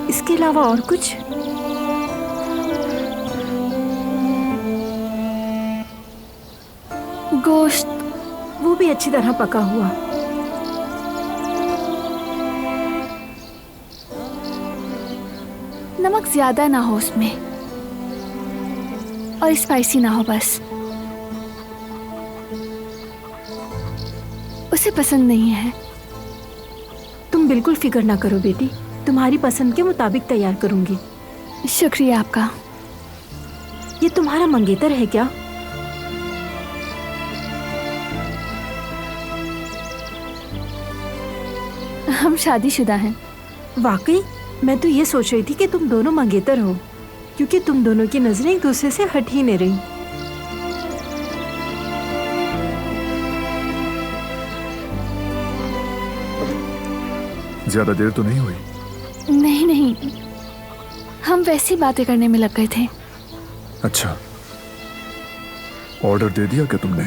इसके अलावा और कुछ? गोश्त, वो भी अच्छी तरह पका हुआ। नमक ज्यादा ना हो उसमें और स्पाइसी ना हो बस। उसे पसंद नहीं है। तुम बिल्कुल फिक्र ना करो बेटी, तुम्हारी पसंद के मुताबिक तैयार करूंगी। शुक्रिया आपका। ये तुम्हारा मंगेतर है क्या? हम शादीशुदा हैं। वाकई? मैं तो ये सोच रही थी कि तुम दोनों मंगेतर हो, क्योंकि तुम दोनों की नजरें एक दूसरे से हट ही नहीं रही। ज्यादा देर तो नहीं हुई? नहीं नहीं, हम वैसी बातें करने में लग गए थे। अच्छा, ऑर्डर दे दिया क्या तुमने?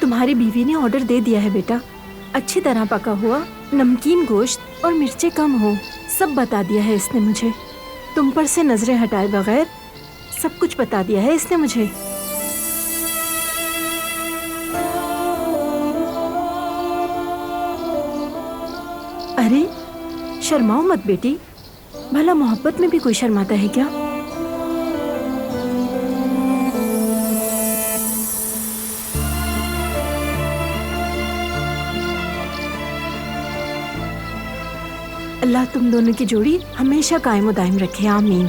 तुम्हारी बीवी ने ऑर्डर दे दिया है बेटा। अच्छी तरह पका हुआ, नमकीन गोश्त और मिर्चें कम हो, सब बता दिया है इसने मुझे। तुम पर से नजरें हटाए बगैर सब कुछ बता दिया है इसने मुझे। अरे शर्माओ मत बेटी, भला मोहब्बत में भी कोई शर्माता है क्या? अल्लाह तुम दोनों की जोड़ी हमेशा कायम दायम रखे, आमीन।